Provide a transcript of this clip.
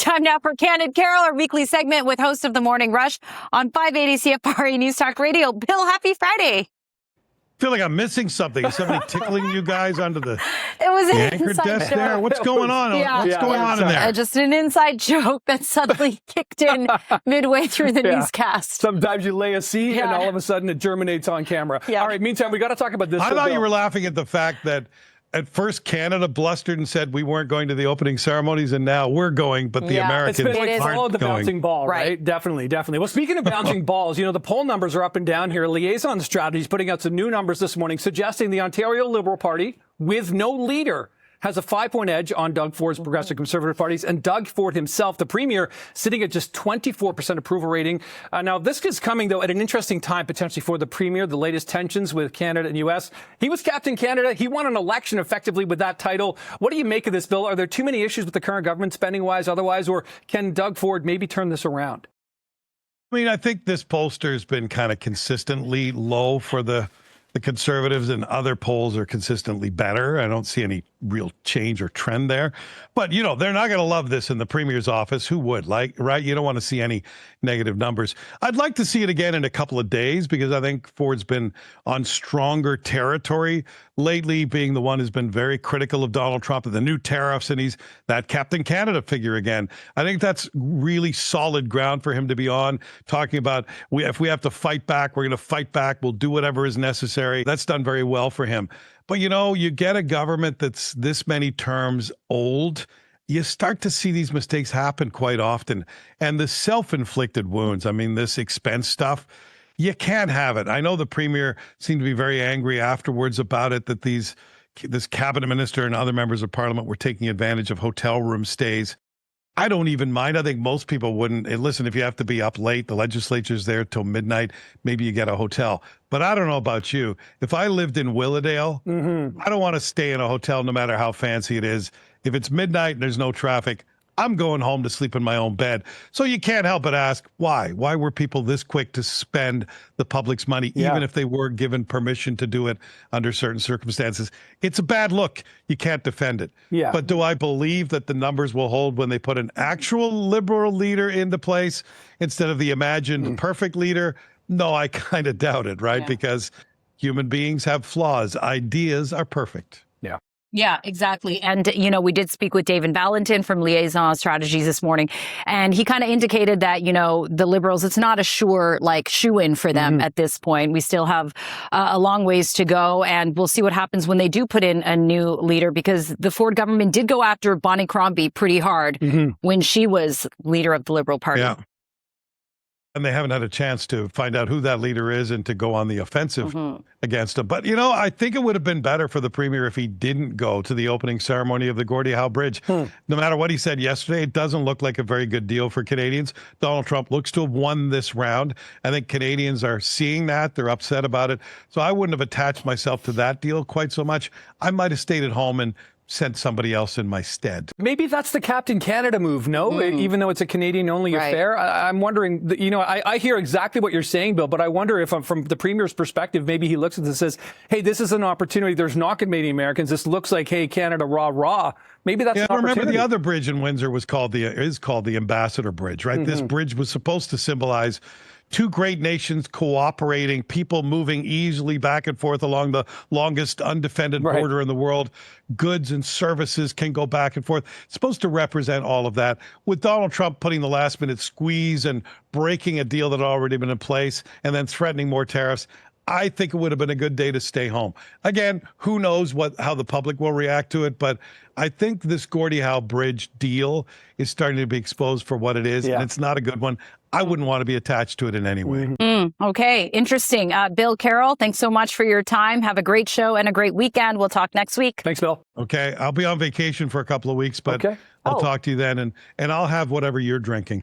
It's time now for Candid Carroll, our weekly segment with host of the Morning Rush on 580 CFRA News Talk Radio. Bill, happy Friday. I feel like I'm missing something. Is somebody tickling you guys under the an anchor desk joke. there? What's going on? What's going on in there? Just an inside joke that suddenly kicked in midway through the newscast. Sometimes you lay a seed and all of a sudden it germinates on camera. All right, meantime, we got to talk about this. I thought you were laughing at the fact that at first Canada blustered and said we weren't going to the opening ceremonies, and now we're going, but the Americans aren't going. Follow the bouncing ball, right? Definitely. Well, speaking of bouncing balls, the poll numbers are up and down here. Liaison Strategies putting out some new numbers this morning suggesting the Ontario Liberal Party, with no leader, has a 5-point edge on Doug Ford's Progressive Conservative parties, and Doug Ford himself, the premier, sitting at just 24% approval rating. Now, this is coming, though, at an interesting time, potentially, for the premier, the latest tensions with Canada and U.S. He was Captain Canada. He won an election effectively with that title. What do you make of this, Bill? Are there too many issues with the current government, spending-wise, otherwise, or can Doug Ford maybe turn this around? I mean, I think this pollster has been kind of consistently low for the Conservatives, and other polls are consistently better. I don't see any real change or trend there. But, they're not going to love this in the Premier's office. Who would? Right? You don't want to see any negative numbers. I'd like to see it again in a couple of days because I think Ford's been on stronger territory lately, being the one who's been very critical of Donald Trump and the new tariffs, and he's that Captain Canada figure again. I think that's really solid ground for him to be on, talking about if we have to fight back, we're going to fight back. We'll do whatever is necessary. That's done very well for him. But, you get a government that's this many terms old, you start to see these mistakes happen quite often. And the self-inflicted wounds, I mean, this expense stuff, you can't have it. I know the premier seemed to be very angry afterwards about it, that this cabinet minister and other members of parliament were taking advantage of hotel room stays. I don't even mind. I think most people wouldn't. And listen, if you have to be up late, the legislature's there till midnight, maybe you get a hotel. But I don't know about you. If I lived in Willowdale, I don't want to stay in a hotel no matter how fancy it is. If it's midnight and there's no traffic, I'm going home to sleep in my own bed. So you can't help but ask, why? Why were people this quick to spend the public's money, even if they were given permission to do it under certain circumstances? It's a bad look. You can't defend it. But do I believe that the numbers will hold when they put an actual Liberal leader into place instead of the imagined perfect leader? No, I kind of doubt it, right? Because human beings have flaws. Ideas are perfect. Yeah, exactly. And, we did speak with David Valentin from Liaison Strategies this morning, and he kind of indicated that, the Liberals, it's not a sure, shoe-in for them at this point. We still have a long ways to go, and we'll see what happens when they do put in a new leader, because the Ford government did go after Bonnie Crombie pretty hard when she was leader of the Liberal Party. Yeah. And they haven't had a chance to find out who that leader is and to go on the offensive against him. But, I think it would have been better for the premier if he didn't go to the opening ceremony of the Gordie Howe Bridge. No matter what he said yesterday, it doesn't look like a very good deal for Canadians. Donald Trump looks to have won this round. I think Canadians are seeing that. They're upset about it. So I wouldn't have attached myself to that deal quite so much. I might have stayed at home and sent somebody else in my stead. Maybe that's the Captain Canada move, no? Even though it's a Canadian-only affair. I'm wondering, I hear exactly what you're saying, Bill, but I wonder if from the Premier's perspective, maybe he looks at this and says, hey, this is an opportunity. There's not going to be any Americans. This looks like, hey, Canada, rah, rah. Maybe that's an opportunity. Remember the other bridge in Windsor is called the Ambassador Bridge, right? This bridge was supposed to symbolize two great nations cooperating, people moving easily back and forth along the longest undefended border in the world. Goods and services can go back and forth. It's supposed to represent all of that. With Donald Trump putting the last-minute squeeze and breaking a deal that had already been in place and then threatening more tariffs, I think it would have been a good day to stay home. Again, who knows how the public will react to it, but I think this Gordie Howe Bridge deal is starting to be exposed for what it is, and it's not a good one. I wouldn't want to be attached to it in any way. Okay, interesting. Bill Carroll, thanks so much for your time. Have a great show and a great weekend. We'll talk next week. Thanks, Bill. Okay, I'll be on vacation for a couple of weeks, but I'll talk to you then, and I'll have whatever you're drinking.